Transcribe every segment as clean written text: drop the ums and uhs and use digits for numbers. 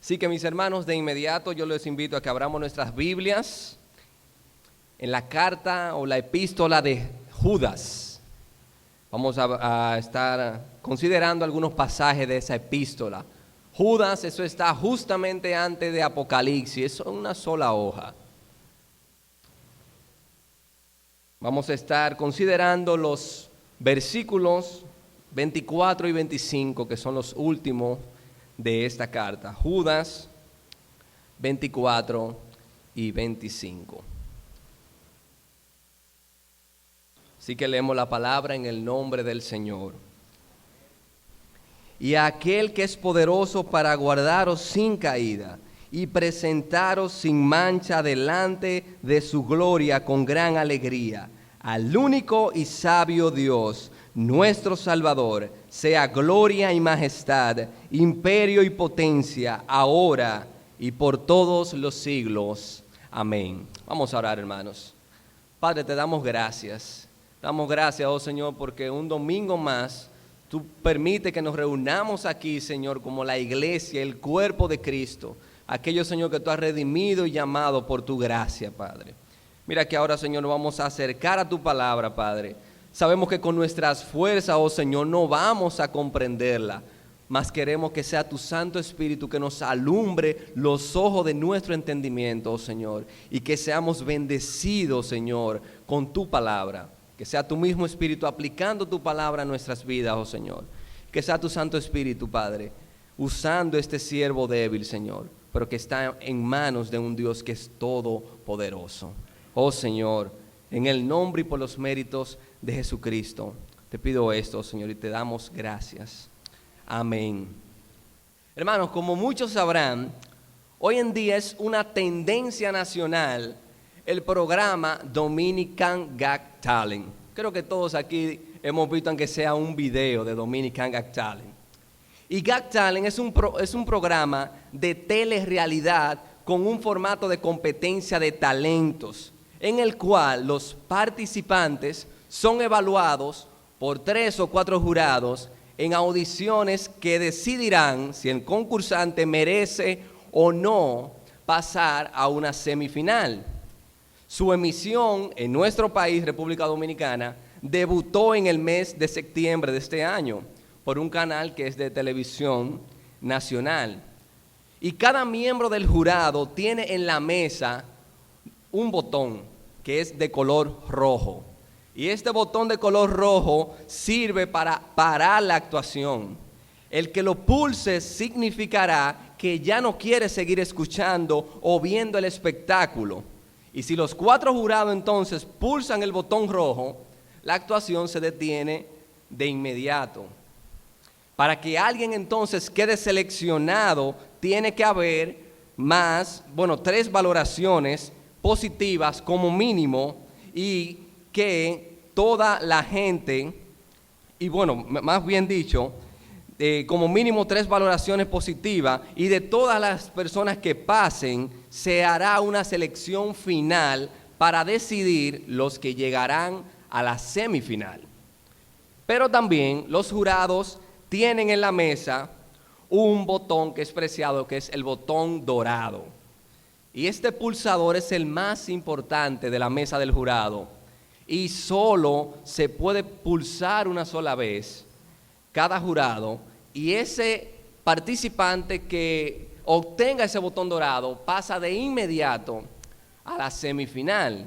Así que mis hermanos, de inmediato yo les invito a que abramos nuestras Biblias en la carta o la epístola de Judas. Vamos a estar considerando algunos pasajes de esa epístola. Judas, eso está justamente antes de Apocalipsis, eso es una sola hoja. Vamos a estar considerando los versículos 24 y 25, que son los últimos de esta carta. Judas 24 y 25. Así que leemos la palabra en el nombre del Señor. Y a aquel que es poderoso para guardaros sin caída y presentaros sin mancha delante de su gloria con gran alegría, al único y sabio Dios, nuestro Salvador, sea gloria y majestad, imperio y potencia, ahora y por todos los siglos. Amén. Vamos a orar, hermanos. Padre, te damos gracias. Damos gracias, oh Señor, porque un domingo más tú permites que nos reunamos aquí, Señor, como la iglesia, el cuerpo de Cristo. Aquello, Señor, que tú has redimido y llamado por tu gracia, Padre. Mira que ahora, Señor, nos vamos a acercar a tu palabra, Padre. Sabemos que con nuestras fuerzas, oh Señor, no vamos a comprenderla, mas queremos que sea tu Santo Espíritu que nos alumbre los ojos de nuestro entendimiento, oh Señor, y que seamos bendecidos, Señor, con tu palabra. Que sea tu mismo Espíritu aplicando tu palabra a nuestras vidas, oh Señor. Que sea tu Santo Espíritu, Padre, usando este siervo débil, Señor, pero que está en manos de un Dios que es todopoderoso. Oh Señor, en el nombre y por los méritos de Jesucristo, te pido esto, Señor, y te damos gracias. Amén. Hermanos, como muchos sabrán, hoy en día es una tendencia nacional el programa Dominican Got Talent. Creo que todos aquí hemos visto aunque sea un video de Dominican Got Talent. Y Got Talent es un programa de telerrealidad con un formato de competencia de talentos, en el cual los participantes son evaluados por 3 o 4 jurados en audiciones que decidirán si el concursante merece o no pasar a una semifinal. Su emisión en nuestro país, República Dominicana, debutó en el mes de septiembre de este año por un canal que es de televisión nacional. Y cada miembro del jurado tiene en la mesa un botón que es de color rojo. Y este botón de color rojo sirve para parar la actuación. El que lo pulse significará que ya no quiere seguir escuchando o viendo el espectáculo. Y si los 4 jurados entonces pulsan el botón rojo, la actuación se detiene de inmediato. Para que alguien entonces quede seleccionado, tiene que haber 3 valoraciones positivas como mínimo, y que toda la gente, más bien dicho, como mínimo 3 valoraciones positivas, y de todas las personas que pasen, se hará una selección final para decidir los que llegarán a la semifinal. Pero también los jurados tienen en la mesa un botón que es preciado, que es el botón dorado. Y este pulsador es el más importante de la mesa del jurado. Y solo se puede pulsar una sola vez cada jurado. Y ese participante que obtenga ese botón dorado pasa de inmediato a la semifinal.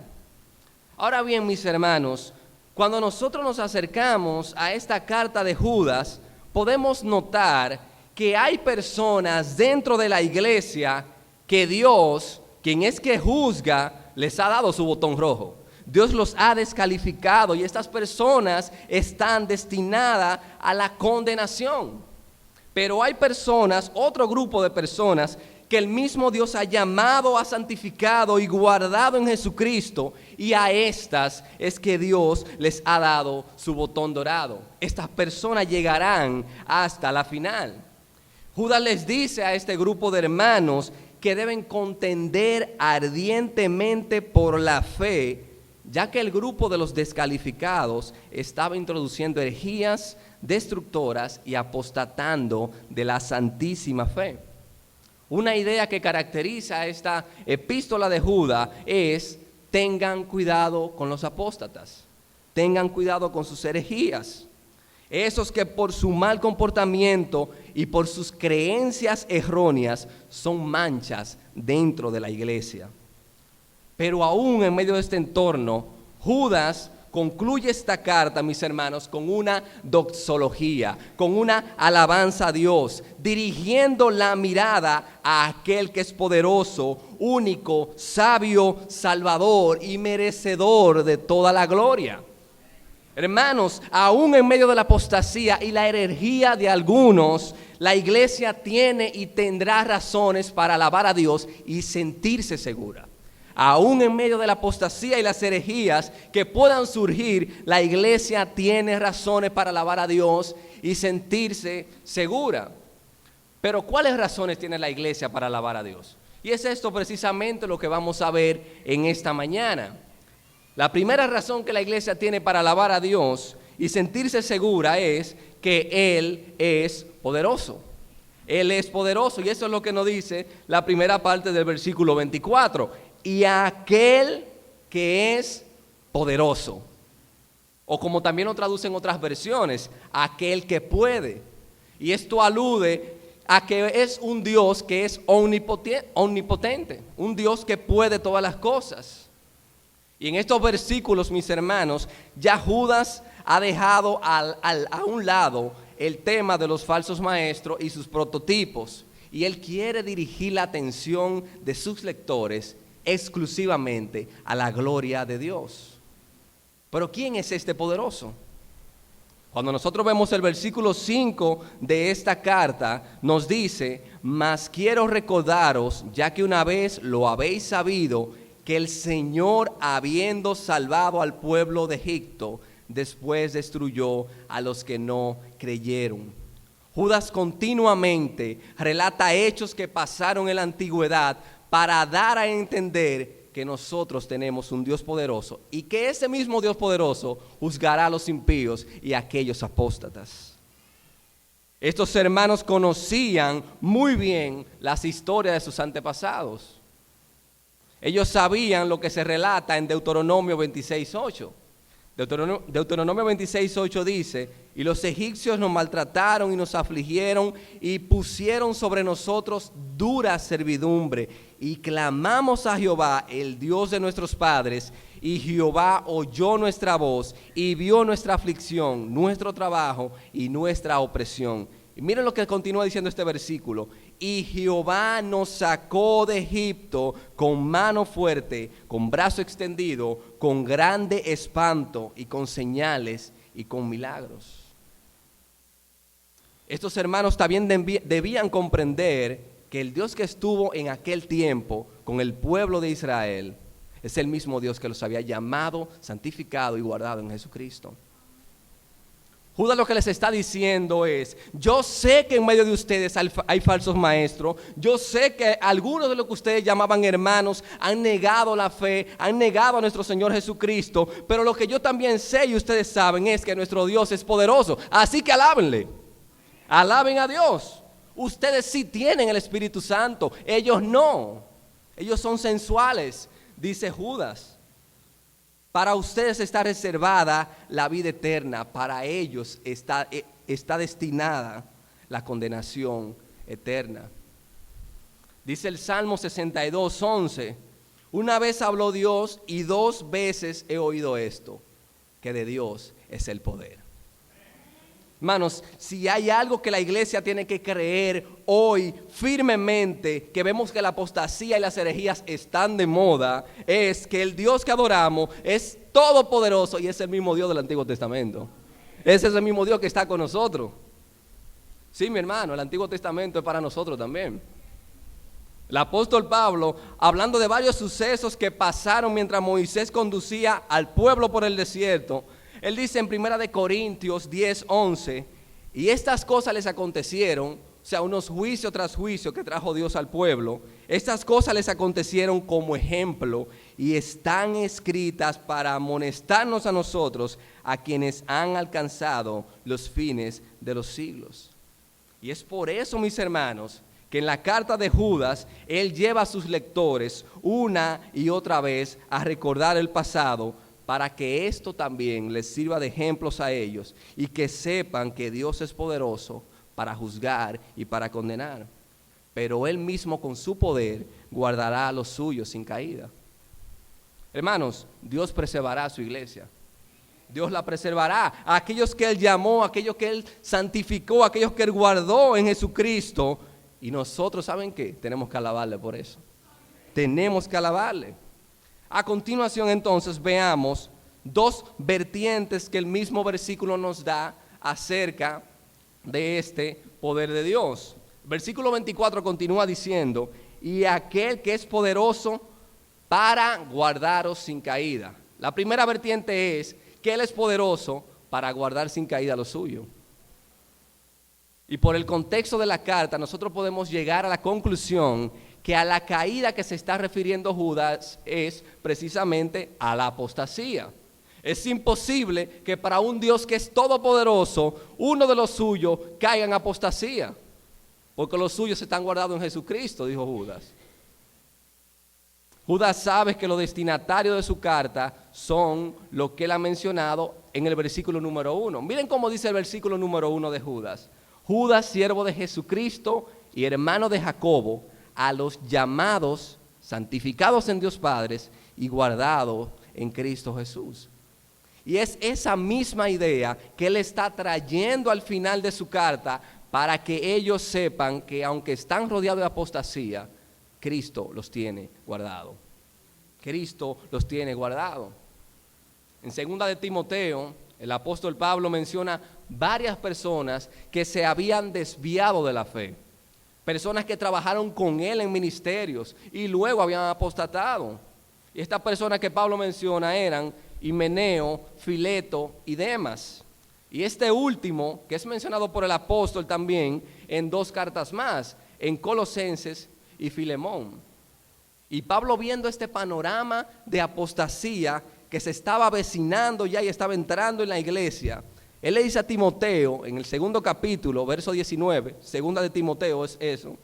Ahora bien, mis hermanos, cuando nosotros nos acercamos a esta carta de Judas, podemos notar que hay personas dentro de la iglesia que Dios, quien es que juzga, les ha dado su botón rojo. Dios los ha descalificado y estas personas están destinadas a la condenación. Pero hay personas, otro grupo de personas, que el mismo Dios ha llamado, ha santificado y guardado en Jesucristo, y a estas es que Dios les ha dado su botón dorado. Estas personas llegarán hasta la final. Judas les dice a este grupo de hermanos que deben contender ardientemente por la fe, ya que el grupo de los descalificados estaba introduciendo herejías destructoras y apostatando de la santísima fe. Una idea que caracteriza esta epístola de Judas es: tengan cuidado con los apóstatas, tengan cuidado con sus herejías, esos que por su mal comportamiento y por sus creencias erróneas son manchas dentro de la iglesia. Pero aún en medio de este entorno, Judas concluye esta carta, mis hermanos, con una doxología, con una alabanza a Dios, dirigiendo la mirada a aquel que es poderoso, único, sabio, salvador y merecedor de toda la gloria. Hermanos, aún en medio de la apostasía y la herejía de algunos, la iglesia tiene y tendrá razones para alabar a Dios y sentirse segura. Aún en medio de la apostasía y las herejías que puedan surgir, la iglesia tiene razones para alabar a Dios y sentirse segura. Pero ¿cuáles razones tiene la iglesia para alabar a Dios? Y es esto precisamente lo que vamos a ver en esta mañana. La primera razón que la iglesia tiene para alabar a Dios y sentirse segura es que Él es poderoso. Él es poderoso, y eso es lo que nos dice la primera parte del versículo 24. Y aquel que es poderoso, o como también lo traducen otras versiones, aquel que puede. Y esto alude a que es un Dios que es omnipotente, un Dios que puede todas las cosas. Y en estos versículos, mis hermanos, ya Judas ha dejado a un lado el tema de los falsos maestros y sus prototipos, y él quiere dirigir la atención de sus lectores exclusivamente a la gloria de Dios. Pero ¿quién es este poderoso? Cuando nosotros vemos el versículo 5 de esta carta, nos dice: mas quiero recordaros, ya que una vez lo habéis sabido, que el Señor, habiendo salvado al pueblo de Egipto, después destruyó a los que no creyeron. Judas continuamente relata hechos que pasaron en la antigüedad para dar a entender que nosotros tenemos un Dios poderoso y que ese mismo Dios poderoso juzgará a los impíos y a aquellos apóstatas. Estos hermanos conocían muy bien las historias de sus antepasados. Ellos sabían lo que se relata en Deuteronomio 26:8. Deuteronomio 26:8 dice: y los egipcios nos maltrataron y nos afligieron y pusieron sobre nosotros dura servidumbre, y clamamos a Jehová, el Dios de nuestros padres, y Jehová oyó nuestra voz y vio nuestra aflicción, nuestro trabajo y nuestra opresión. Y miren lo que continúa diciendo este versículo: y Jehová nos sacó de Egipto con mano fuerte, con brazo extendido, con grande espanto y con señales y con milagros. Estos hermanos también debían comprender que el Dios que estuvo en aquel tiempo con el pueblo de Israel es el mismo Dios que los había llamado, santificado y guardado en Jesucristo. Judas lo que les está diciendo es: yo sé que en medio de ustedes hay falsos maestros, yo sé que algunos de los que ustedes llamaban hermanos han negado la fe, han negado a nuestro Señor Jesucristo, pero lo que yo también sé y ustedes saben es que nuestro Dios es poderoso, así que alábenle, alaben a Dios. Ustedes sí tienen el Espíritu Santo, ellos no, ellos son sensuales, dice Judas. Para ustedes está reservada la vida eterna, para ellos está destinada la condenación eterna. Dice el Salmo 62:11: una vez habló Dios y 2 veces he oído esto, que de Dios es el poder. Hermanos, si hay algo que la iglesia tiene que creer hoy firmemente, que vemos que la apostasía y las herejías están de moda, es que el Dios que adoramos es todopoderoso y es el mismo Dios del Antiguo Testamento. Ese es el mismo Dios que está con nosotros. Sí, mi hermano, el Antiguo Testamento es para nosotros también. El apóstol Pablo, hablando de varios sucesos que pasaron mientras Moisés conducía al pueblo por el desierto, él dice en 1 Corintios 10:11: y estas cosas les acontecieron, o sea, unos juicios tras juicios que trajo Dios al pueblo, estas cosas les acontecieron como ejemplo y están escritas para amonestarnos a nosotros, a quienes han alcanzado los fines de los siglos. Y es por eso, mis hermanos, que en la carta de Judas, él lleva a sus lectores una y otra vez a recordar el pasado para que esto también les sirva de ejemplos a ellos y que sepan que Dios es poderoso para juzgar y para condenar. Pero Él mismo con su poder guardará a los suyos sin caída. Hermanos, Dios preservará a su iglesia. Dios la preservará. A aquellos que Él llamó, a aquellos que Él santificó, a aquellos que Él guardó en Jesucristo. Y nosotros, ¿saben qué? Tenemos que alabarle por eso. Tenemos que alabarle. A continuación, entonces, veamos dos vertientes que el mismo versículo nos da acerca de este poder de Dios. Versículo 24 continúa diciendo, y aquel que es poderoso para guardaros sin caída. La primera vertiente es que Él es poderoso para guardar sin caída lo suyo. Y por el contexto de la carta, nosotros podemos llegar a la conclusión que a la caída que se está refiriendo Judas es precisamente a la apostasía. Es imposible que para un Dios que es todopoderoso, uno de los suyos caiga en apostasía, porque los suyos están guardados en Jesucristo, dijo Judas. Judas sabe que los destinatarios de su carta son lo que él ha mencionado en el versículo número 1. Miren cómo dice el versículo número 1 de Judas. Judas, siervo de Jesucristo y hermano de Jacobo, a los llamados, santificados en Dios Padre y guardados en Cristo Jesús. Y es esa misma idea que él está trayendo al final de su carta para que ellos sepan que aunque están rodeados de apostasía, Cristo los tiene guardados. Cristo los tiene guardados. En 2 de Timoteo, el apóstol Pablo menciona varias personas que se habían desviado de la fe. Personas que trabajaron con él en ministerios y luego habían apostatado. Y estas personas que Pablo menciona eran Himeneo, Fileto y Demas. Y este último, que es mencionado por el apóstol también en dos cartas más, en Colosenses y Filemón. Y Pablo, viendo este panorama de apostasía que se estaba avecinando ya y estaba entrando en la iglesia, él le dice a Timoteo, en el 2 capítulo, verso 19, 2 de Timoteo es eso,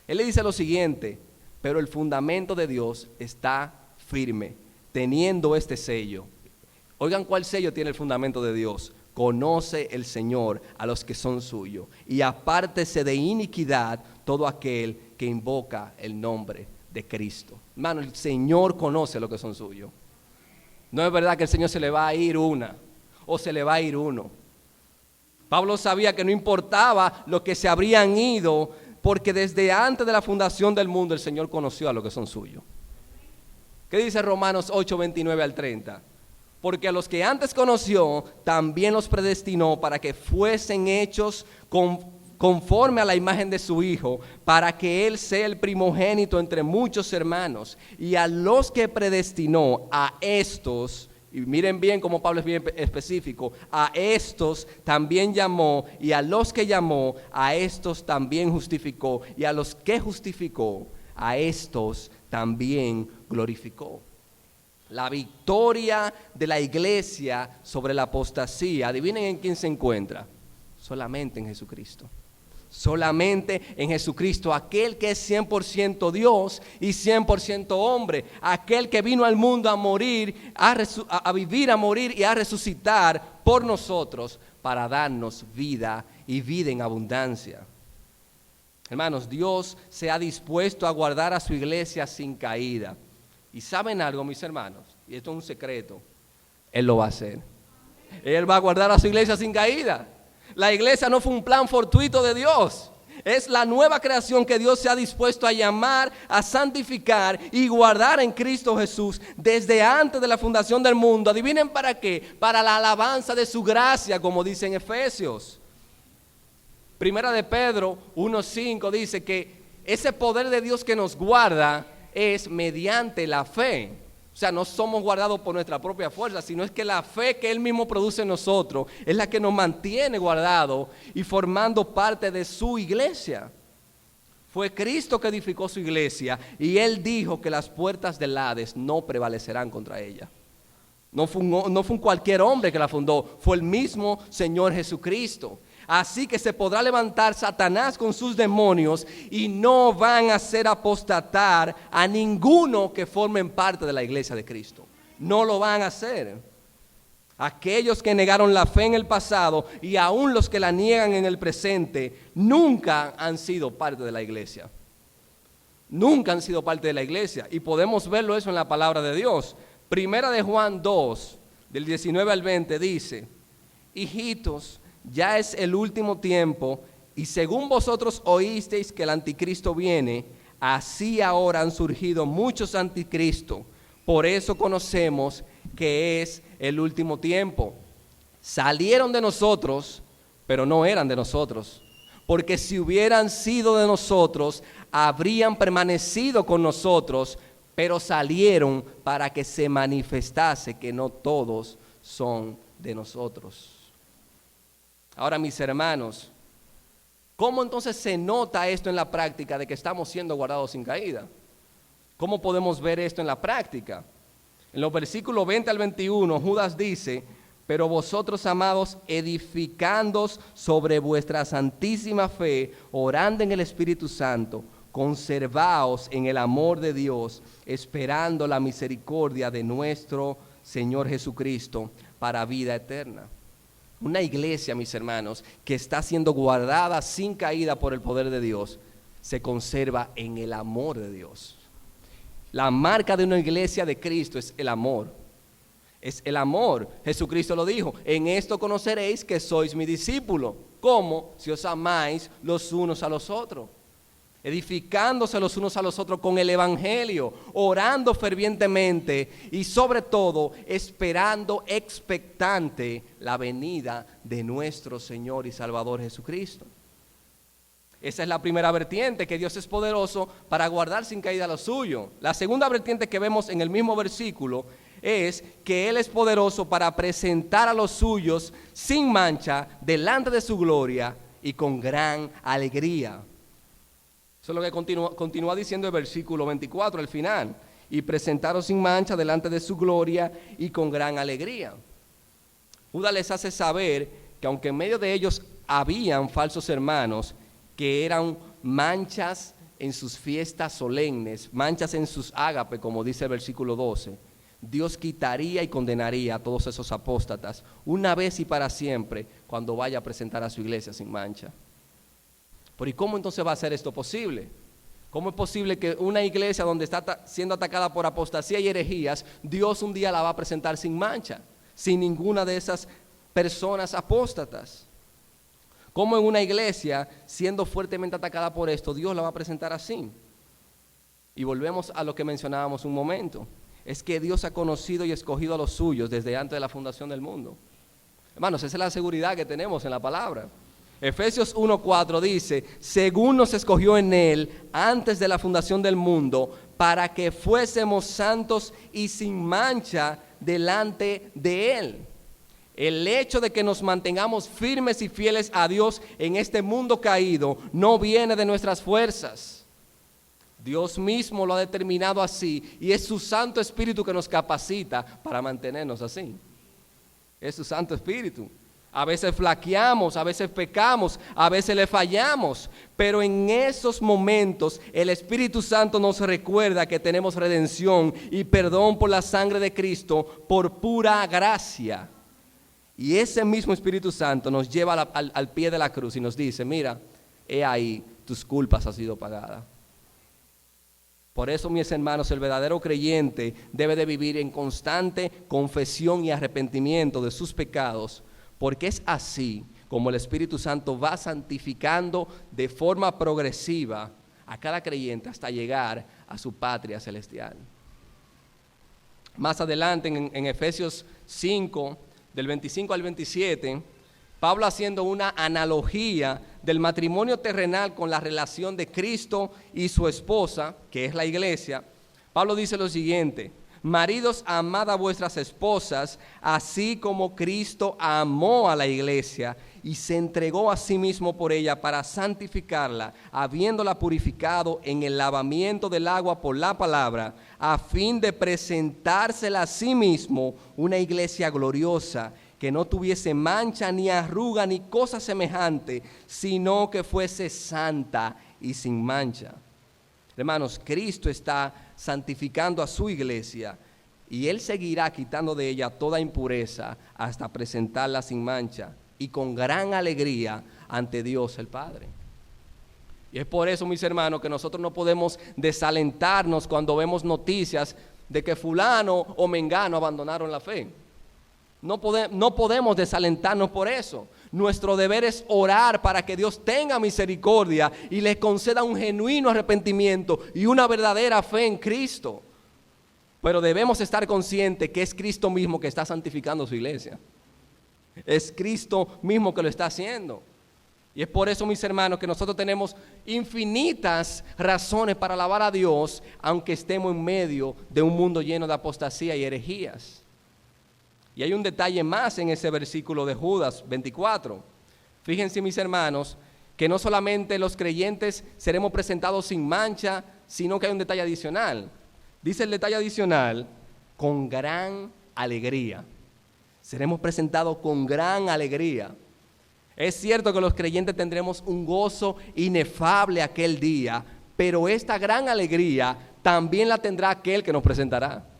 él le dice lo siguiente: pero el fundamento de Dios está firme, teniendo este sello. Oigan cuál sello tiene el fundamento de Dios: conoce el Señor a los que son suyos, y apártese de iniquidad todo aquel que invoca el nombre de Cristo. Hermano, el Señor conoce a los que son suyos. No es verdad que el Señor se le va a ir una o se le va a ir uno. Pablo sabía que no importaba lo que se habrían ido, porque desde antes de la fundación del mundo el Señor conoció a los que son suyos. ¿Qué dice Romanos 8, 29 al 30? Porque a los que antes conoció, también los predestinó para que fuesen hechos conforme a la imagen de su Hijo, para que Él sea el primogénito entre muchos hermanos. Y a los que predestinó, a estos, y miren bien cómo Pablo es bien específico, a estos también llamó, y a los que llamó, a estos también justificó, y a los que justificó, a estos también glorificó. La victoria de la iglesia sobre la apostasía, adivinen en quién se encuentra. Solamente en Jesucristo. Solamente en Jesucristo, aquel que es 100% Dios y 100% hombre, aquel que vino al mundo a morir, a vivir, a morir y a resucitar por nosotros para darnos vida y vida en abundancia. Hermanos, Dios se ha dispuesto a guardar a su iglesia sin caída. Y ¿saben algo, mis hermanos? Y esto es un secreto. Él lo va a hacer. Él va a guardar a su iglesia sin caída. La iglesia no fue un plan fortuito de Dios. Es la nueva creación que Dios se ha dispuesto a llamar, a santificar y guardar en Cristo Jesús desde antes de la fundación del mundo. ¿Adivinen para qué? Para la alabanza de su gracia, como dice en Efesios. Primera de Pedro 1:5 dice que ese poder de Dios que nos guarda es mediante la fe. O sea, no somos guardados por nuestra propia fuerza, sino es que la fe que Él mismo produce en nosotros es la que nos mantiene guardados y formando parte de su iglesia. Fue Cristo que edificó su iglesia y Él dijo que las puertas del Hades no prevalecerán contra ella. No fue un cualquier hombre que la fundó, fue el mismo Señor Jesucristo. Así que se podrá levantar Satanás con sus demonios y no van a hacer apostatar a ninguno que formen parte de la iglesia de Cristo. No lo van a hacer. Aquellos que negaron la fe en el pasado y aún los que la niegan en el presente, nunca han sido parte de la iglesia. Nunca han sido parte de la iglesia. Y podemos verlo eso en la palabra de Dios. Primera de Juan 2, del 19 al 20 dice: hijitos, ya es el último tiempo, y según vosotros oísteis que el anticristo viene, así ahora han surgido muchos anticristos. Por eso conocemos que es el último tiempo. Salieron de nosotros, pero no eran de nosotros. Porque si hubieran sido de nosotros, habrían permanecido con nosotros, pero salieron para que se manifestase que no todos son de nosotros. Ahora, mis hermanos, ¿cómo entonces se nota esto en la práctica de que estamos siendo guardados sin caída? ¿Cómo podemos ver esto en la práctica? En los versículos 20 al 21, Judas dice: pero vosotros, amados, edificándoos sobre vuestra santísima fe, orando en el Espíritu Santo, conservaos en el amor de Dios, esperando la misericordia de nuestro Señor Jesucristo para vida eterna. Una iglesia, mis hermanos, que está siendo guardada sin caída por el poder de Dios, se conserva en el amor de Dios. La marca de una iglesia de Cristo es el amor. Es el amor. Jesucristo lo dijo: en esto conoceréis que sois mi discípulo. ¿Cómo? Si os amáis los unos a los otros. Edificándose los unos a los otros con el evangelio, orando fervientemente y sobre todo esperando expectante la venida de nuestro Señor y Salvador Jesucristo. Esa es la primera vertiente, que Dios es poderoso para guardar sin caída lo suyo. La segunda vertiente que vemos en el mismo versículo es que Él es poderoso para presentar a los suyos sin mancha delante de su gloria y con gran alegría. Eso es lo que continúa diciendo el versículo 24 al final: y presentaros sin mancha delante de su gloria y con gran alegría. Judas les hace saber que aunque en medio de ellos habían falsos hermanos, que eran manchas en sus fiestas solemnes, manchas en sus ágapes, como dice el versículo 12, Dios quitaría y condenaría a todos esos apóstatas una vez y para siempre cuando vaya a presentar a su iglesia sin mancha. Pero ¿y cómo entonces va a ser esto posible? ¿Cómo es posible que una iglesia donde está siendo atacada por apostasía y herejías, Dios un día la va a presentar sin mancha, sin ninguna de esas personas apóstatas? ¿Cómo en una iglesia, siendo fuertemente atacada por esto, Dios la va a presentar así? Y volvemos a lo que mencionábamos un momento. Es que Dios ha conocido y escogido a los suyos desde antes de la fundación del mundo. Hermanos, esa es la seguridad que tenemos en la palabra. Efesios 1:4 dice: según nos escogió en Él antes de la fundación del mundo, para que fuésemos santos y sin mancha delante de Él. El hecho de que nos mantengamos firmes y fieles a Dios en este mundo caído no viene de nuestras fuerzas. Dios mismo lo ha determinado así, y es su Santo Espíritu que nos capacita para mantenernos así. Es su Santo Espíritu. A veces flaqueamos, a veces pecamos, a veces le fallamos, pero en esos momentos el Espíritu Santo nos recuerda que tenemos redención y perdón por la sangre de Cristo por pura gracia. Y ese mismo Espíritu Santo nos lleva al pie de la cruz y nos dice: mira, he ahí, tus culpas han sido pagadas. Por eso, mis hermanos, el verdadero creyente debe de vivir en constante confesión y arrepentimiento de sus pecados, porque es así como el Espíritu Santo va santificando de forma progresiva a cada creyente hasta llegar a su patria celestial. Más adelante en Efesios 5, del 25 al 27, Pablo, haciendo una analogía del matrimonio terrenal con la relación de Cristo y su esposa, que es la iglesia, Pablo dice lo siguiente: maridos, amad a vuestras esposas, así como Cristo amó a la iglesia y se entregó a sí mismo por ella para santificarla, habiéndola purificado en el lavamiento del agua por la palabra, a fin de presentársela a sí mismo una iglesia gloriosa, que no tuviese mancha, ni arruga, ni cosa semejante, sino que fuese santa y sin mancha. Hermanos, Cristo está santificando a su iglesia y Él seguirá quitando de ella toda impureza hasta presentarla sin mancha y con gran alegría ante Dios el Padre. Y es por eso, mis hermanos, que nosotros no podemos desalentarnos cuando vemos noticias de que fulano o mengano abandonaron la fe. No podemos desalentarnos por eso. Nuestro deber es orar para que Dios tenga misericordia y les conceda un genuino arrepentimiento y una verdadera fe en Cristo. Pero debemos estar conscientes que es Cristo mismo que está santificando su iglesia. Es Cristo mismo que lo está haciendo. Y es por eso, mis hermanos, que nosotros tenemos infinitas razones para alabar a Dios, aunque estemos en medio de un mundo lleno de apostasía y herejías. Y hay un detalle más en ese versículo de Judas 24. Fíjense, mis hermanos, que no solamente los creyentes seremos presentados sin mancha, sino que hay un detalle adicional. Dice el detalle adicional, con gran alegría. Seremos presentados con gran alegría. Es cierto que los creyentes tendremos un gozo inefable aquel día, pero esta gran alegría también la tendrá aquel que nos presentará.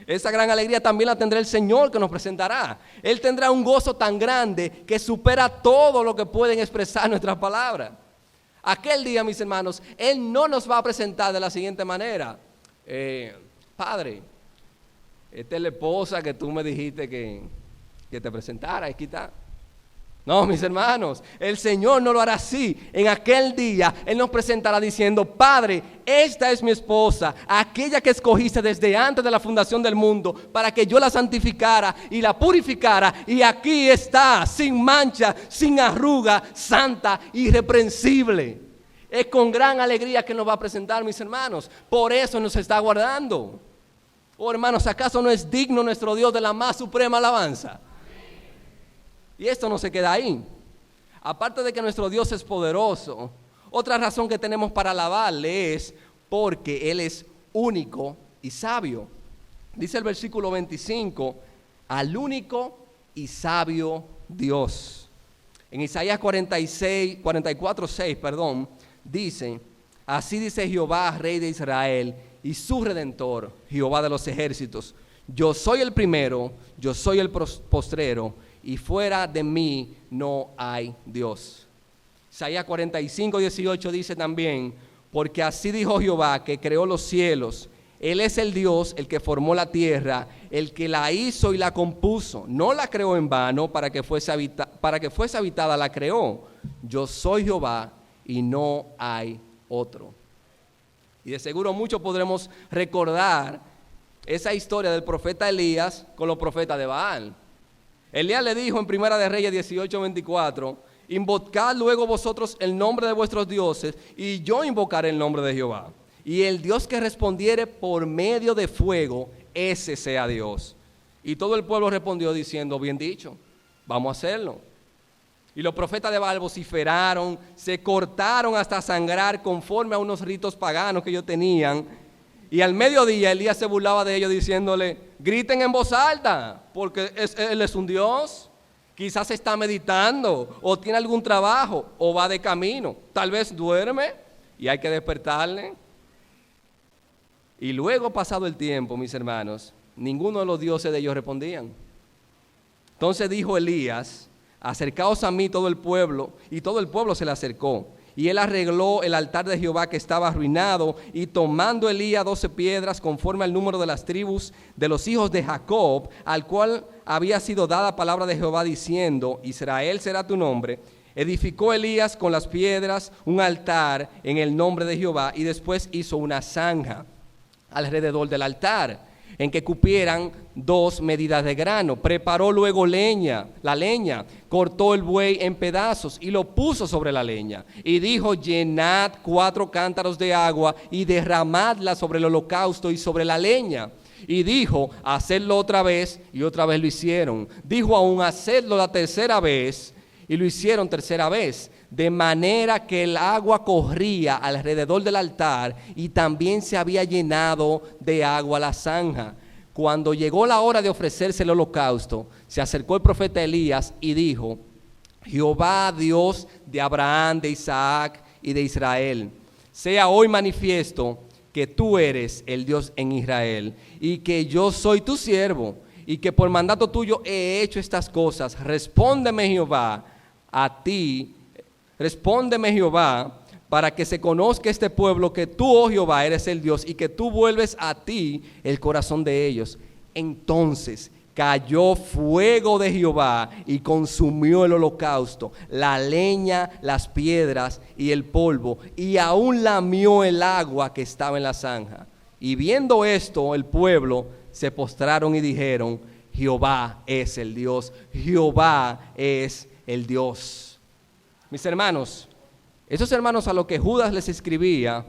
Esa gran alegría también la tendrá el Señor que nos presentará. Él tendrá un gozo tan grande que supera todo lo que pueden expresar nuestras palabras. Aquel día, mis hermanos, Él no nos va a presentar de la siguiente manera. Padre, esta es la esposa que tú me dijiste que te presentara, aquí está. No, mis hermanos, el Señor no lo hará así. En aquel día Él nos presentará diciendo: Padre, esta es mi esposa, aquella que escogiste desde antes de la fundación del mundo, para que yo la santificara y la purificara, y aquí está, sin mancha, sin arruga, santa, irreprensible. Es con gran alegría que nos va a presentar, mis hermanos. Por eso nos está guardando. Oh, hermanos, ¿acaso no es digno nuestro Dios de la más suprema alabanza? Y esto no se queda ahí. Aparte de que nuestro Dios es poderoso, otra razón que tenemos para alabarle es porque Él es único y sabio. Dice el versículo 25, al único y sabio Dios. En Isaías 44:6, dice: así dice Jehová, Rey de Israel, y su Redentor, Jehová de los ejércitos: yo soy el primero, yo soy el postrero, y fuera de mí no hay Dios. Isaías 45:18 dice también: porque así dijo Jehová, que creó los cielos, Él es el Dios, el que formó la tierra, el que la hizo y la compuso. No la creó en vano, para que fuese habitada la creó. Yo soy Jehová y no hay otro. Y de seguro muchos podremos recordar esa historia del profeta Elías con los profetas de Baal. Elías le dijo en Primera de Reyes 18:24: invocad luego vosotros el nombre de vuestros dioses, y yo invocaré el nombre de Jehová. Y el Dios que respondiere por medio de fuego, ese sea Dios. Y todo el pueblo respondió diciendo: bien dicho, vamos a hacerlo. Y los profetas de Baal vociferaron, se cortaron hasta sangrar conforme a unos ritos paganos que ellos tenían. Y al mediodía Elías se burlaba de ellos diciéndole: griten en voz alta, porque Él es un Dios. Quizás está meditando, o tiene algún trabajo, o va de camino. Tal vez duerme y hay que despertarle. Y luego, pasado el tiempo, mis hermanos, ninguno de los dioses de ellos respondían. Entonces dijo Elías: acercaos a mí todo el pueblo, y todo el pueblo se le acercó. Y él arregló el altar de Jehová que estaba arruinado, y tomando Elías 12 piedras conforme al número de las tribus de los hijos de Jacob, al cual había sido dada palabra de Jehová diciendo: Israel será tu nombre, edificó Elías con las piedras un altar en el nombre de Jehová, y después hizo una zanja alrededor del altar, en que cupieran 2 medidas de grano. Preparó luego la leña, cortó el buey en pedazos y lo puso sobre la leña. Y dijo: llenad 4 cántaros de agua y derramadla sobre el holocausto y sobre la leña. Y dijo: hacedlo otra vez, y otra vez lo hicieron. Dijo aún: hacedlo la tercera vez, y lo hicieron tercera vez. De manera que el agua corría alrededor del altar, y también se había llenado de agua la zanja. Cuando llegó la hora de ofrecerse el holocausto, se acercó el profeta Elías y dijo: Jehová, Dios de Abraham, de Isaac y de Israel, sea hoy manifiesto que tú eres el Dios en Israel y que yo soy tu siervo y que por mandato tuyo he hecho estas cosas. Respóndeme Jehová para que se conozca este pueblo que tú, oh Jehová, eres el Dios y que tú vuelves a ti el corazón de ellos. Entonces cayó fuego de Jehová y consumió el holocausto, la leña, las piedras y el polvo, y aún lamió el agua que estaba en la zanja. Y viendo esto, el pueblo se postraron y dijeron: Jehová es el Dios, Jehová es el Dios. Mis hermanos, esos hermanos a los que Judas les escribía,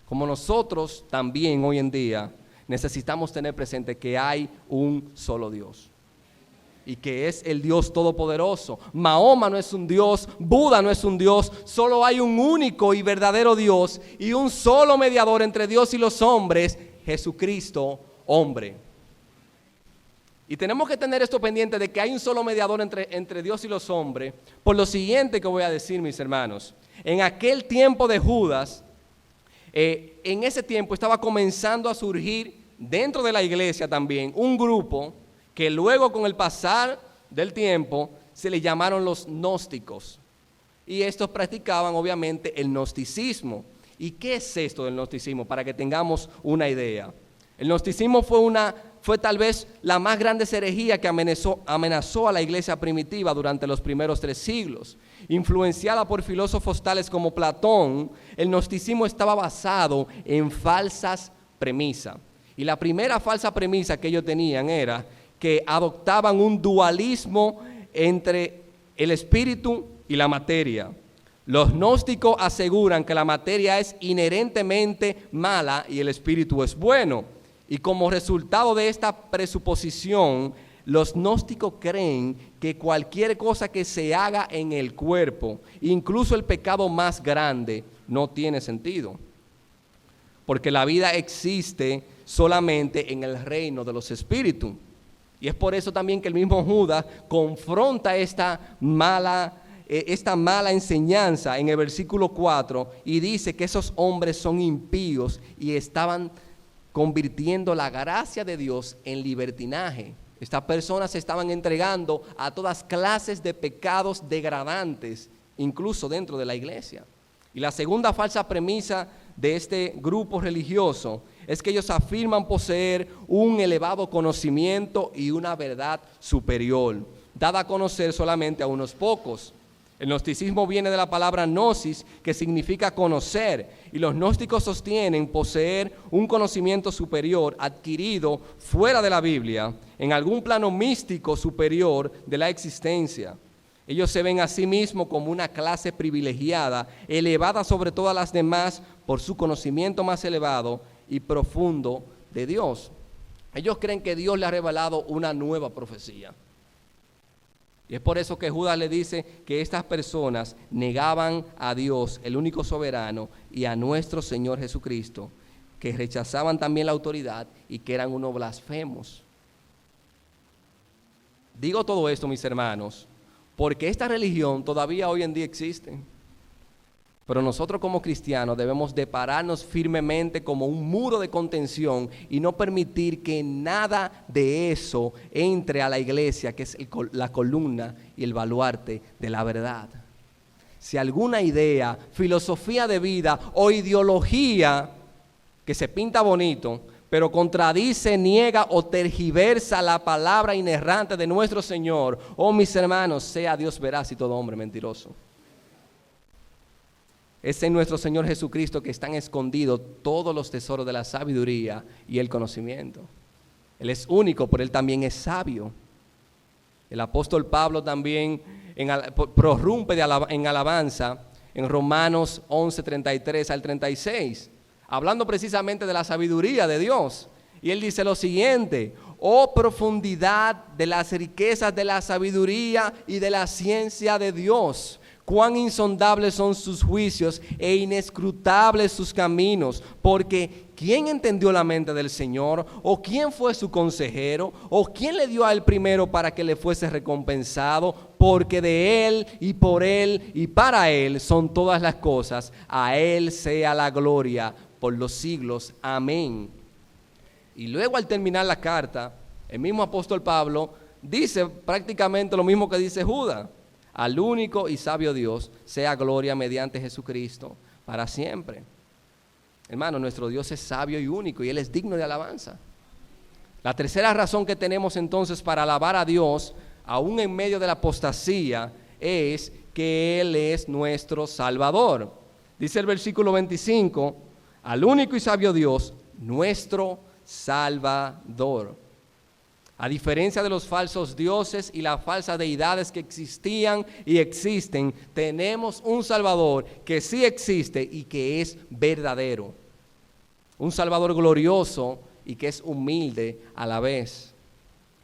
como nosotros también hoy en día, necesitamos tener presente que hay un solo Dios y que es el Dios todopoderoso. Mahoma no es un Dios, Buda no es un Dios, solo hay un único y verdadero Dios y un solo mediador entre Dios y los hombres, Jesucristo, hombre. Y tenemos que tener esto pendiente de que hay un solo mediador entre Dios y los hombres, por lo siguiente que voy a decir, mis hermanos. En aquel tiempo de Judas, en ese tiempo estaba comenzando a surgir dentro de la iglesia también un grupo que luego, con el pasar del tiempo, se le llamaron los gnósticos. Y estos practicaban obviamente el gnosticismo. ¿Y qué es esto del gnosticismo? Para que tengamos una idea. El gnosticismo fue tal vez la más grande herejía que amenazó a la iglesia primitiva durante los primeros 3 siglos. Influenciada por filósofos tales como Platón, el gnosticismo estaba basado en falsas premisas. Y la primera falsa premisa que ellos tenían era que adoptaban un dualismo entre el espíritu y la materia. Los gnósticos aseguran que la materia es inherentemente mala y el espíritu es bueno. Y como resultado de esta presuposición, los gnósticos creen que cualquier cosa que se haga en el cuerpo, incluso el pecado más grande, no tiene sentido. Porque la vida existe solamente en el reino de los espíritus. Y es por eso también que el mismo Judas confronta esta mala enseñanza en el versículo 4 y dice que esos hombres son impíos y estaban convirtiendo la gracia de Dios en libertinaje. Estas personas se estaban entregando a todas clases de pecados degradantes, incluso dentro de la iglesia. Y la segunda falsa premisa de este grupo religioso es que ellos afirman poseer un elevado conocimiento y una verdad superior, dada a conocer solamente a unos pocos. El gnosticismo viene de la palabra gnosis, que significa conocer, y los gnósticos sostienen poseer un conocimiento superior adquirido fuera de la Biblia, en algún plano místico superior de la existencia. Ellos se ven a sí mismos como una clase privilegiada, elevada sobre todas las demás por su conocimiento más elevado y profundo de Dios. Ellos creen que Dios le ha revelado una nueva profecía. Y es por eso que Judas le dice que estas personas negaban a Dios, el único soberano, y a nuestro Señor Jesucristo, que rechazaban también la autoridad y que eran unos blasfemos. Digo todo esto, mis hermanos, porque esta religión todavía hoy en día existe. Pero nosotros como cristianos debemos de pararnos firmemente como un muro de contención y no permitir que nada de eso entre a la iglesia, que es la columna y el baluarte de la verdad. Si alguna idea, filosofía de vida o ideología que se pinta bonito, pero contradice, niega o tergiversa la palabra inerrante de nuestro Señor, oh mis hermanos, sea Dios veraz y todo hombre mentiroso. Es en nuestro Señor Jesucristo que están escondidos todos los tesoros de la sabiduría y el conocimiento. Él es único, pero Él también es sabio. El apóstol Pablo también prorrumpe en alabanza en Romanos 11, 33 al 36, hablando precisamente de la sabiduría de Dios. Y él dice lo siguiente: oh profundidad de las riquezas de la sabiduría y de la ciencia de Dios. Cuán insondables son sus juicios e inescrutables sus caminos, porque ¿quién entendió la mente del Señor? ¿O quién fue su consejero? ¿O quién le dio a él primero para que le fuese recompensado? Porque de él y por él y para él son todas las cosas. A él sea la gloria por los siglos. Amén. Y luego al terminar la carta, el mismo apóstol Pablo dice prácticamente lo mismo que dice Judas. Al único y sabio Dios sea gloria mediante Jesucristo para siempre. Hermano, nuestro Dios es sabio y único y Él es digno de alabanza. La tercera razón que tenemos entonces para alabar a Dios, aún en medio de la apostasía, es que Él es nuestro Salvador. Dice el versículo 25, al único y sabio Dios, nuestro Salvador. A diferencia de los falsos dioses y las falsas deidades que existían y existen, tenemos un Salvador que sí existe y que es verdadero. Un Salvador glorioso y que es humilde a la vez.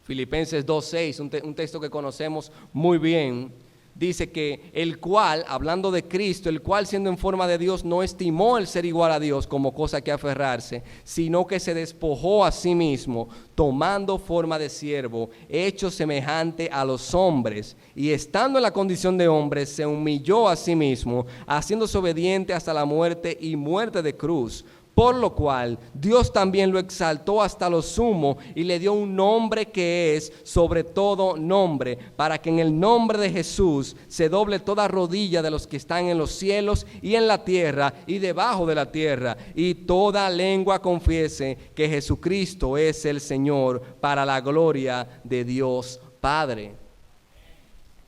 Filipenses 2:6, un texto que conocemos muy bien, dice que el cual, hablando de Cristo, el cual siendo en forma de Dios no estimó el ser igual a Dios como cosa que aferrarse, sino que se despojó a sí mismo, tomando forma de siervo, hecho semejante a los hombres, y estando en la condición de hombre, se humilló a sí mismo, haciéndose obediente hasta la muerte y muerte de cruz. Por lo cual Dios también lo exaltó hasta lo sumo y le dio un nombre que es sobre todo nombre, para que en el nombre de Jesús se doble toda rodilla de los que están en los cielos y en la tierra y debajo de la tierra, y toda lengua confiese que Jesucristo es el Señor, para la gloria de Dios Padre.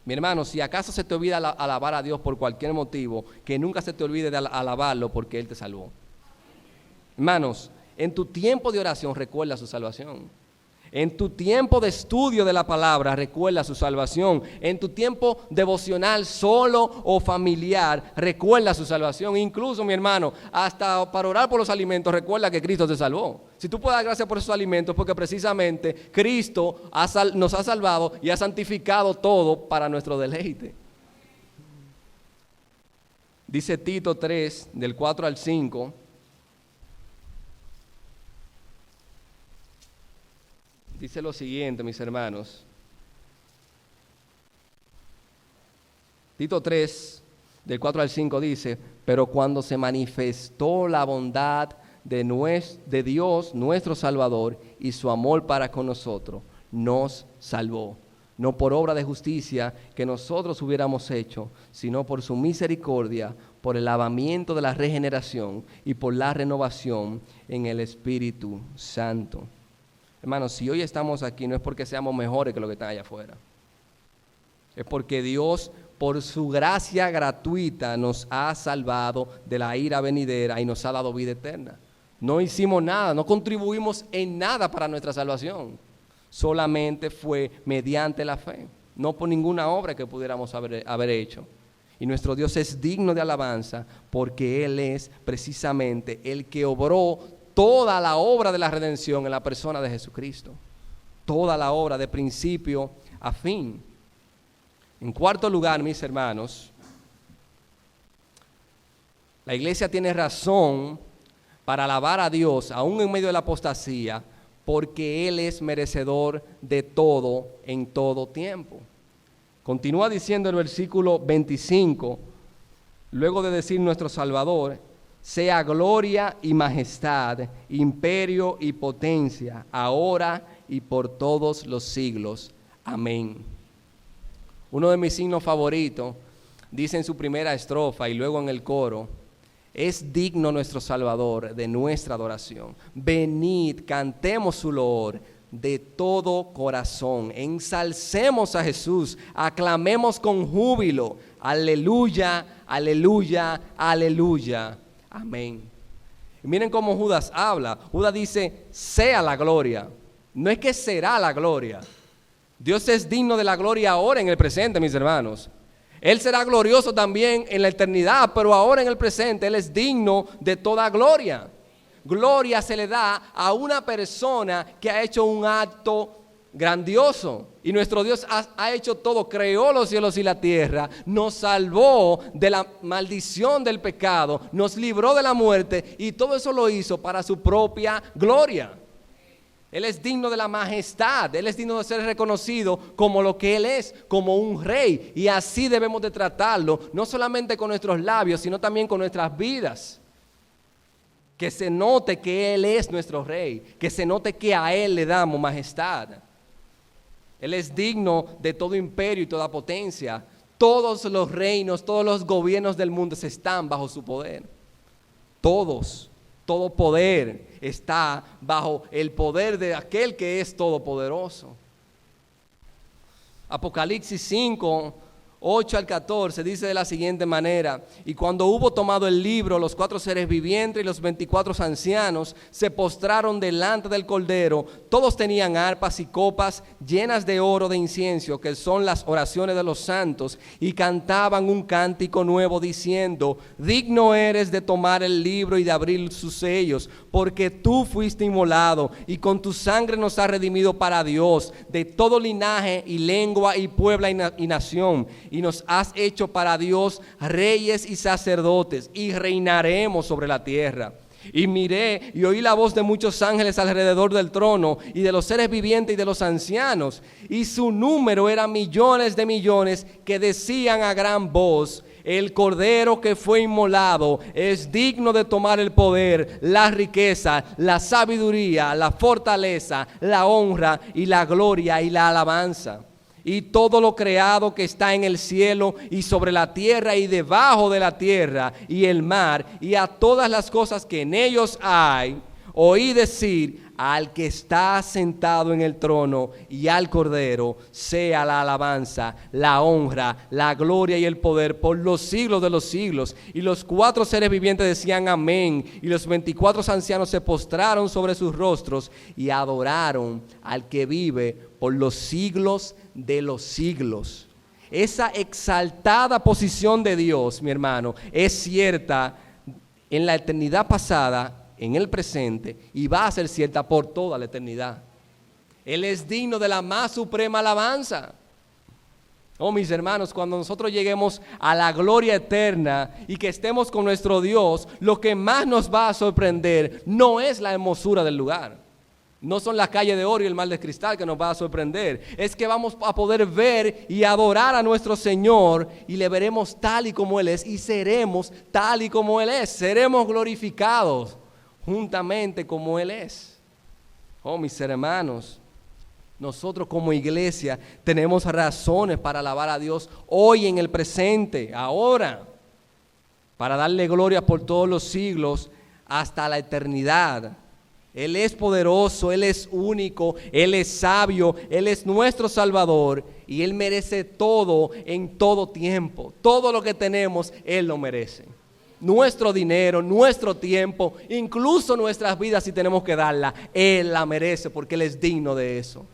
Mi hermano, si acaso se te olvida alabar a Dios por cualquier motivo, que nunca se te olvide de alabarlo porque Él te salvó. Hermanos, en tu tiempo de oración recuerda su salvación. En tu tiempo de estudio de la palabra recuerda su salvación. En tu tiempo devocional solo o familiar recuerda su salvación. Incluso, mi hermano, hasta para orar por los alimentos recuerda que Cristo te salvó. Si tú puedes dar gracias por esos alimentos, porque precisamente Cristo nos ha salvado y ha santificado todo para nuestro deleite. Dice Tito 3, del 4 al 5. Dice lo siguiente, mis hermanos. Tito 3, del 4 al 5 dice, pero cuando se manifestó la bondad de Dios, nuestro Salvador, y su amor para con nosotros, nos salvó. No por obra de justicia que nosotros hubiéramos hecho, sino por su misericordia, por el lavamiento de la regeneración y por la renovación en el Espíritu Santo. Hermanos, si hoy estamos aquí no es porque seamos mejores que los que están allá afuera. Es porque Dios, por su gracia gratuita, nos ha salvado de la ira venidera y nos ha dado vida eterna. No hicimos nada, no contribuimos en nada para nuestra salvación. Solamente fue mediante la fe, no por ninguna obra que pudiéramos haber hecho. Y nuestro Dios es digno de alabanza porque Él es precisamente el que obró toda la obra de la redención en la persona de Jesucristo. Toda la obra de principio a fin. En cuarto lugar, mis hermanos, la iglesia tiene razón para alabar a Dios, aún en medio de la apostasía, porque Él es merecedor de todo en todo tiempo. Continúa diciendo el versículo 25, luego de decir nuestro Salvador, sea gloria y majestad, imperio y potencia, ahora y por todos los siglos. Amén. Uno de mis signos favoritos dice en su primera estrofa y luego en el coro, es digno nuestro Salvador de nuestra adoración. Venid, cantemos su loor de todo corazón, ensalcemos a Jesús, aclamemos con júbilo, aleluya, aleluya, aleluya. Amén. Y miren cómo Judas habla. Judas dice, sea la gloria. No es que será la gloria. Dios es digno de la gloria ahora en el presente, mis hermanos. Él será glorioso también en la eternidad, pero ahora en el presente Él es digno de toda gloria. Gloria se le da a una persona que ha hecho un acto grandioso. Y nuestro Dios ha hecho todo, creó los cielos y la tierra, nos salvó de la maldición del pecado, nos libró de la muerte y todo eso lo hizo para su propia gloria. Él es digno de la majestad, Él es digno de ser reconocido como lo que Él es, como un rey. Y así debemos de tratarlo, no solamente con nuestros labios, sino también con nuestras vidas. Que se note que Él es nuestro rey, que se note que a Él le damos majestad. Él es digno de todo imperio y toda potencia. Todos los reinos, todos los gobiernos del mundo están bajo su poder. Todos, todo poder está bajo el poder de aquel que es todopoderoso. Apocalipsis 5, 8 al 14 dice de la siguiente manera: y cuando hubo tomado el libro, los 4 seres vivientes y los 24 ancianos se postraron delante del Cordero. Todos tenían arpas y copas llenas de oro de incienso, que son las oraciones de los santos, y cantaban un cántico nuevo diciendo: digno eres de tomar el libro y de abrir sus sellos, porque tú fuiste inmolado y con tu sangre nos has redimido para Dios de todo linaje y lengua y pueblo y nación, y nos has hecho para Dios reyes y sacerdotes, y reinaremos sobre la tierra. Y miré y oí la voz de muchos ángeles alrededor del trono, y de los seres vivientes y de los ancianos, y su número era millones de millones, que decían a gran voz: el Cordero que fue inmolado es digno de tomar el poder, la riqueza, la sabiduría, la fortaleza, la honra y la gloria y la alabanza. Y todo lo creado que está en el cielo y sobre la tierra y debajo de la tierra y el mar, y a todas las cosas que en ellos hay, oí decir: al que está sentado en el trono y al Cordero sea la alabanza, la honra, la gloria y el poder por los siglos de los siglos. Y los 4 seres vivientes decían amén, y los 24 ancianos se postraron sobre sus rostros y adoraron al que vive por los siglos de los siglos. Esa exaltada posición de Dios, mi hermano, es cierta en la eternidad pasada, en el presente, y va a ser cierta por toda la eternidad. Él es digno de la más suprema alabanza. Oh, mis hermanos, cuando nosotros lleguemos a la gloria eterna y que estemos con nuestro Dios, lo que más nos va a sorprender no es la hermosura del lugar. No son las calles de oro y el mar de cristal que nos va a sorprender. Es que vamos a poder ver y adorar a nuestro Señor, y le veremos tal y como Él es, y seremos tal y como Él es. Seremos glorificados juntamente como Él es. Oh, mis hermanos, nosotros como iglesia tenemos razones para alabar a Dios hoy en el presente, ahora, para darle gloria por todos los siglos hasta la eternidad. Él es poderoso, Él es único, Él es sabio, Él es nuestro Salvador, y Él merece todo en todo tiempo. Todo lo que tenemos, Él lo merece. Nuestro dinero, nuestro tiempo, incluso nuestras vidas, si tenemos que darla, Él la merece, porque Él es digno de eso.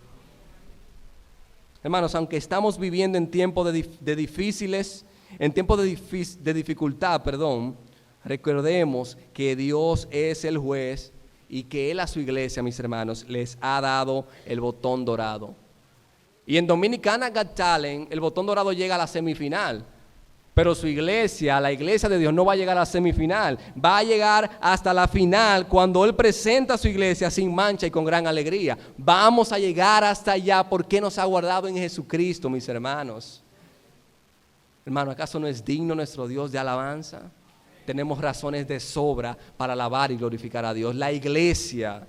Hermanos, aunque estamos viviendo en tiempos de dificultad, recordemos que Dios es el juez, y que Él a su iglesia, mis hermanos, les ha dado el botón dorado. Y en Dominicana Got Talent, el botón dorado llega a la semifinal. Pero su iglesia, la iglesia de Dios, no va a llegar a la semifinal. Va a llegar hasta la final, cuando Él presenta a su iglesia sin mancha y con gran alegría. Vamos a llegar hasta allá, porque nos ha guardado en Jesucristo, mis hermanos. Hermano, ¿acaso no es digno nuestro Dios de alabanza? Tenemos razones de sobra para alabar y glorificar a Dios. La iglesia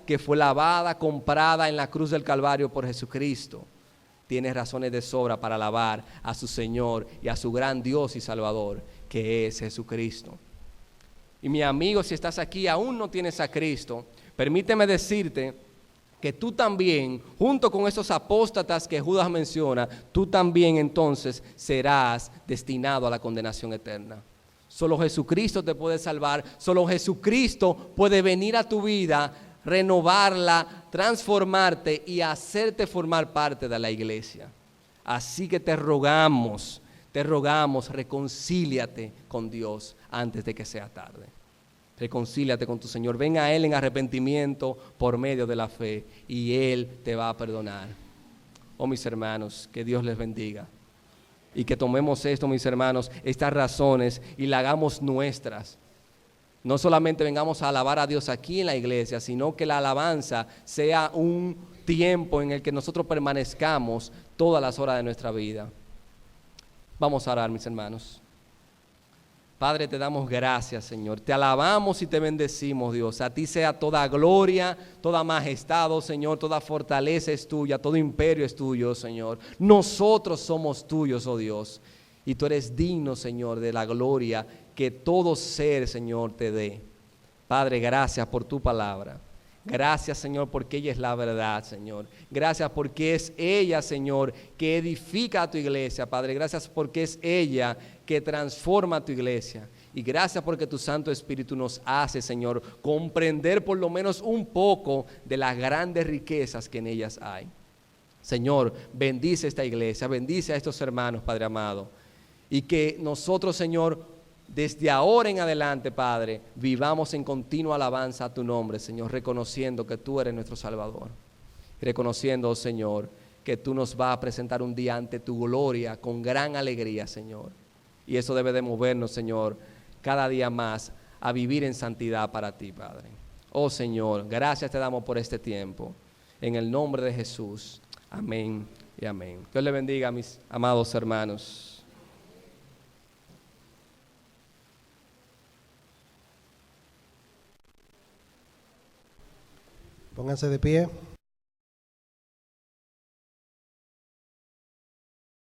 que fue lavada, comprada en la cruz del Calvario por Jesucristo, tiene razones de sobra para alabar a su Señor y a su gran Dios y Salvador, que es Jesucristo. Y mi amigo, si estás aquí, aún no tienes a Cristo, permíteme decirte que tú también, junto con esos apóstatas que Judas menciona, tú también entonces serás destinado a la condenación eterna. Solo Jesucristo te puede salvar, solo Jesucristo puede venir a tu vida, renovarla, transformarte y hacerte formar parte de la iglesia. Así que te rogamos, reconcíliate con Dios antes de que sea tarde. Reconcíliate con tu Señor. Ven a Él en arrepentimiento por medio de la fe y Él te va a perdonar. Oh, mis hermanos, que Dios les bendiga. Y que tomemos esto, mis hermanos, estas razones y la hagamos nuestras. No solamente vengamos a alabar a Dios aquí en la iglesia, sino que la alabanza sea un tiempo en el que nosotros permanezcamos todas las horas de nuestra vida. Vamos a orar, mis hermanos. Padre, te damos gracias, Señor. Te alabamos y te bendecimos, Dios. A ti sea toda gloria, toda majestad, oh Señor, toda fortaleza es tuya, todo imperio es tuyo, Señor. Nosotros somos tuyos, oh Dios. Y tú eres digno, Señor, de la gloria que todo ser, Señor, te dé. Padre, gracias por tu palabra. Gracias, Señor, porque ella es la verdad, Señor. Gracias porque es ella, Señor, que edifica a tu iglesia, Padre. Gracias porque es ella que transforma a tu iglesia. Y gracias porque tu Santo Espíritu nos hace, Señor, comprender por lo menos un poco de las grandes riquezas que en ellas hay. Señor, bendice esta iglesia, bendice a estos hermanos, Padre amado. Y que nosotros, Señor, desde ahora en adelante, Padre, vivamos en continua alabanza a tu nombre, Señor, reconociendo que tú eres nuestro Salvador. Reconociendo, oh Señor, que tú nos vas a presentar un día ante tu gloria con gran alegría, Señor. Y eso debe de movernos, Señor, cada día más a vivir en santidad para ti, Padre. Oh Señor, gracias te damos por este tiempo. En el nombre de Jesús. Amén y amén. Dios le bendiga a mis amados hermanos. Pónganse de pie.